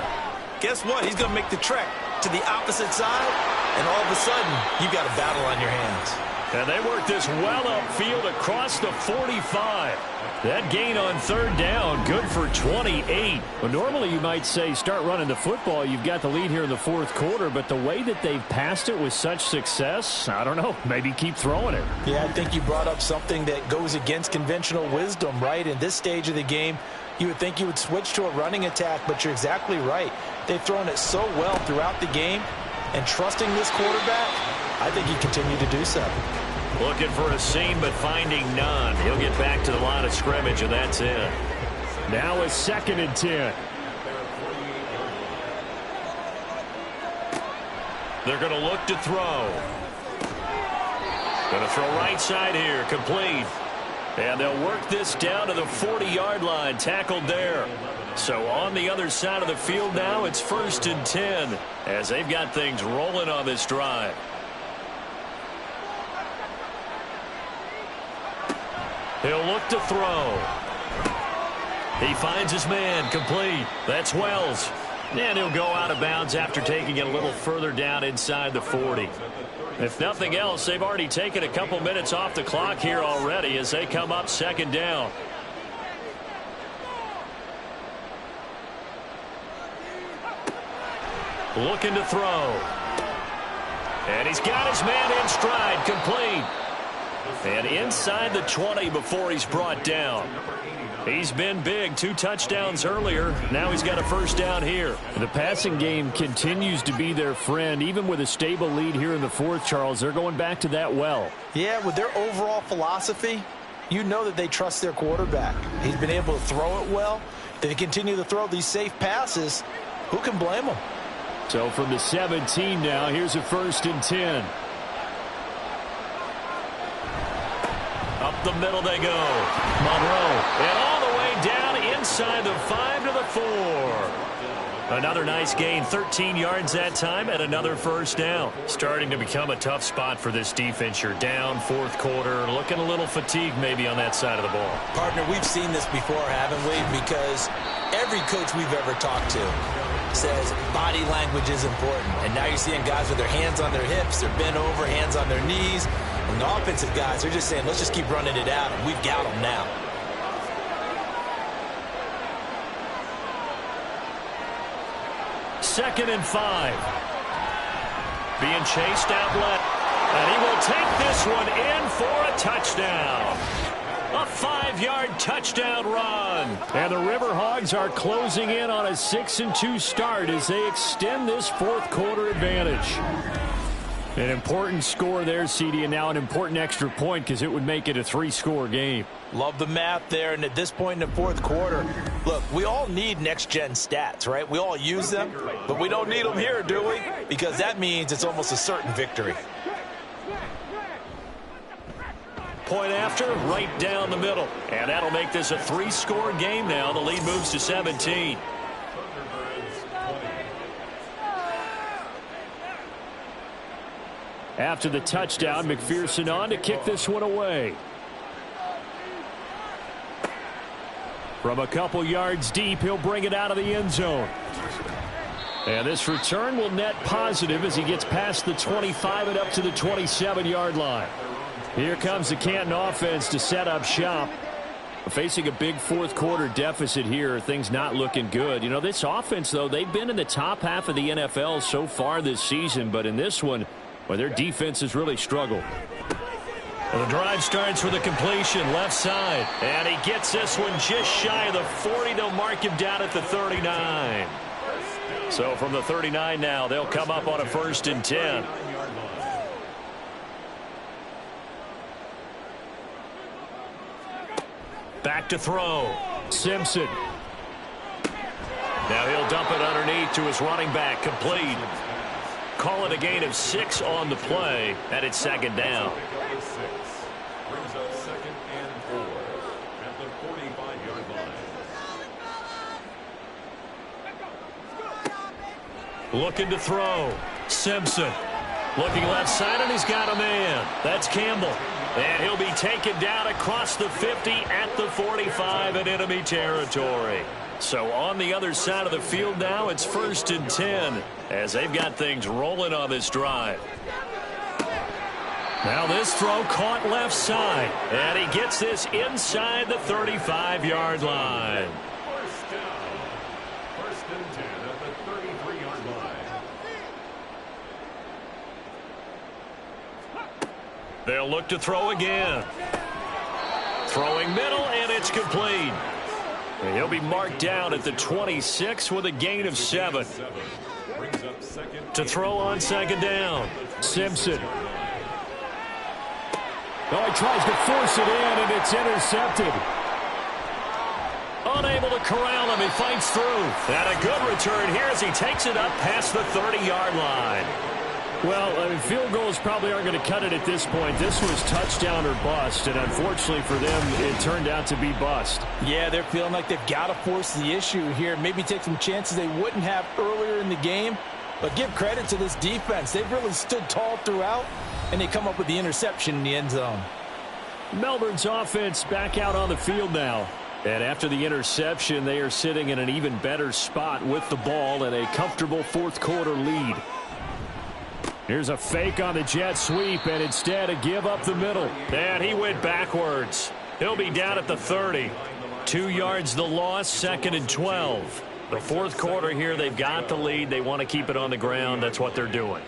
guess what? He's going to make the trek to the opposite side, and all of a sudden, you've got a battle on your hands. And they work this well upfield across the 45. That gain on third down, good for 28. Well, normally you might say start running the football. You've got the lead here in the 4th quarter, but the way that they've passed it with such success, I don't know, maybe keep throwing it. Yeah, I think you brought up something that goes against conventional wisdom, right? In this stage of the game, you would think you would switch to a running attack, but you're exactly right. They've thrown it so well throughout the game, and trusting this quarterback, I think he continued to do so. Looking for a seam, but finding none. He'll get back to the line of scrimmage, and that's it. Now a 2nd and 10. They're going to look to throw. Going to throw right side here, complete. And they'll work this down to the 40-yard line, tackled there. So on the other side of the field now, it's 1st and 10 as they've got things rolling on this drive. He'll look to throw. He finds his man, complete. That's Wells. And he'll go out of bounds after taking it a little further down inside the 40. If nothing else, they've already taken a couple minutes off the clock here already as they come up 2nd down. Looking to throw. And he's got his man in stride, complete. And inside the 20 before he's brought down. He's been big. 2 touchdowns earlier. Now he's got a first down here. The passing game continues to be their friend. Even with a stable lead here in the fourth, Charles, they're going back to that well. Yeah, with their overall philosophy, you know that they trust their quarterback. He's been able to throw it well. They continue to throw these safe passes. Who can blame them? So from the 17 now, here's a 1st and 10. Up the middle they go. Monroe. And all the way down inside the 5 to the 4. Another nice gain. 13 yards that time and another first down. Starting to become a tough spot for this defense. You're down fourth quarter. Looking a little fatigued maybe on that side of the ball. Partner, we've seen this before, haven't we? Because every coach we've ever talked to says body language is important. And now you're seeing guys with their hands on their hips. They're bent over, hands on their knees. And the offensive guys are just saying, let's just keep running it out, and we've got them now. Second and 5. Being chased out left. And he will take this one in for a touchdown. A 5-yard touchdown run. And the River Hogs are closing in on a 6-2 start as they extend this fourth quarter advantage. An important score there, CD, and now an important extra point because it would make it a 3-score game. Love the math there, and at this point in the fourth quarter, look, we all need next-gen stats, right? We all use them, but we don't need them here, do we? Because that means it's almost a certain victory. Point after, right down the middle. And that'll make this a 3-score game now. The lead moves to 17. After the touchdown, McPherson on to kick this one away. From a couple yards deep, he'll bring it out of the end zone. And this return will net positive as he gets past the 25 and up to the 27-yard line. Here comes the Canton offense to set up shop. Facing a big fourth quarter deficit here, things not looking good. You know, this offense, though, they've been in the top half of the NFL so far this season, but in this one, well, their defense has really struggled. Well, the drive starts with a completion left side. And he gets this one just shy of the 40. They'll mark him down at the 39. So from the 39 now, they'll come up on a 1st and 10. Back to throw. Simpson. Now he'll dump it underneath to his running back. Complete. Call it a gain of 6 on the play, and it's 2nd down. Brings up 2nd and 4 at the 45-yard line. Looking to throw. Simpson. Looking left side, and he's got a man. That's Campbell. And he'll be taken down across the 50 at the 45 in enemy territory. So on the other side of the field now, it's 1st and 10 as they've got things rolling on this drive. Now this throw caught left side, and he gets this inside the 35-yard line. First down. 1st and 10 at the 33-yard line. They'll look to throw again. Throwing middle, and it's complete. And he'll be marked down at the 26 with a gain of 7. To throw on 2nd down. Simpson. Oh, he tries to force it in, and it's intercepted. Unable to corral him. He fights through. And a good return here as he takes it up past the 30-yard line. Well, I mean, field goals probably aren't going to cut it at this point. This was touchdown or bust, and unfortunately for them, it turned out to be bust. Yeah, they're feeling like they've got to force the issue here. Maybe take some chances they wouldn't have earlier in the game. But give credit to this defense. They've really stood tall throughout, and they come up with the interception in the end zone. Melbourne's offense back out on the field now. And after the interception, they are sitting in an even better spot with the ball and a comfortable fourth quarter lead. Here's a fake on the jet sweep, and instead a give up the middle. And he went backwards. He'll be down at the 30. 2 yards the loss, 2nd and 12. The fourth quarter here, they've got the lead. They want to keep it on the ground. That's what they're doing.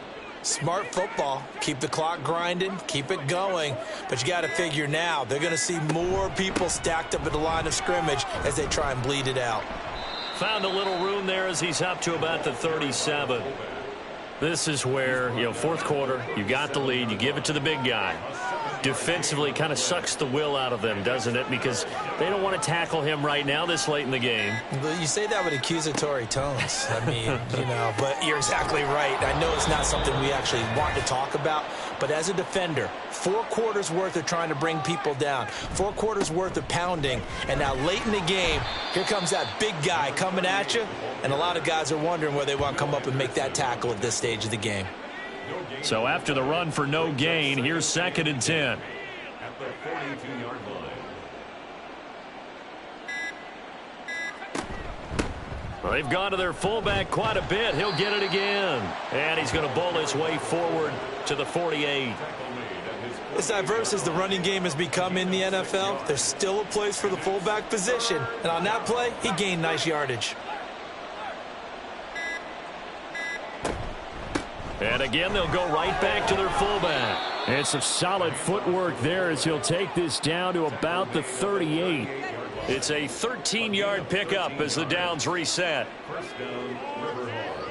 Smart football. Keep the clock grinding, keep it going. But you got to figure now, they're going to see more people stacked up at the line of scrimmage as they try and bleed it out. Found a little room there as he's up to about the 37. This is where, fourth quarter, you got the lead, you give it to the big guy. Defensively kind of sucks the will out of them, doesn't it? Because they don't want to tackle him right now this late in the game. But you say that with accusatory tones. I mean, but you're exactly right. I know it's not something we actually want to talk about, but as a defender, 4 quarters worth of trying to bring people down, 4 quarters worth of pounding, and now late in the game, here comes that big guy coming at you, and a lot of guys are wondering where they want to come up and make that tackle at this stage of the game. So after the run for no gain, here's 2nd and 10. At the 42-yard line. Well, they've gone to their fullback quite a bit. He'll get it again. And he's going to bowl his way forward to the 48. As diverse as the running game has become in the NFL, there's still a place for the fullback position. And on that play, he gained nice yardage. And again, they'll go right back to their fullback. And some solid footwork there as he'll take this down to about the 38. It's a 13-yard pickup as the downs reset. First down, River Hogs.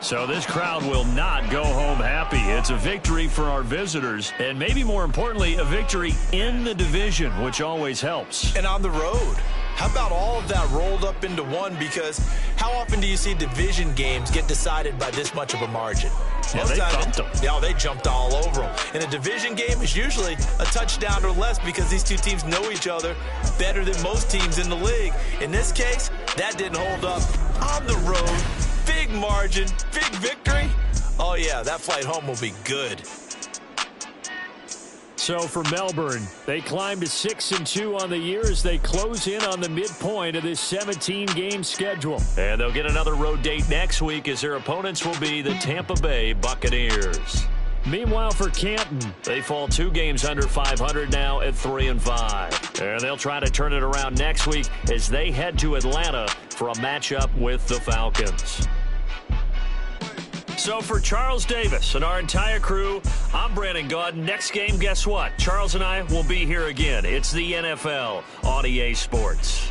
So this crowd will not go home happy. It's a victory for our visitors, and maybe more importantly, a victory in the division, which always helps. And on the road. How about all of that rolled up into one? Because how often do you see division games get decided by this much of a margin? Yeah, they thumped them. Yeah, they jumped all over them. And a division game is usually a touchdown or less because these two teams know each other better than most teams in the league. In this case, that didn't hold up. On the road, big margin, big victory. Oh, yeah, that flight home will be good. So for Melbourne, they climb to 6-2 on the year as they close in on the midpoint of this 17-game schedule. And they'll get another road date next week as their opponents will be the Tampa Bay Buccaneers. Meanwhile for Canton, they fall 2 games under 500 now at 3-5. And they'll try to turn it around next week as they head to Atlanta for a matchup with the Falcons. So for Charles Davis and our entire crew, I'm Brandon Gaudin. Next game, guess what? Charles and I will be here again. It's the NFL on EA Sports.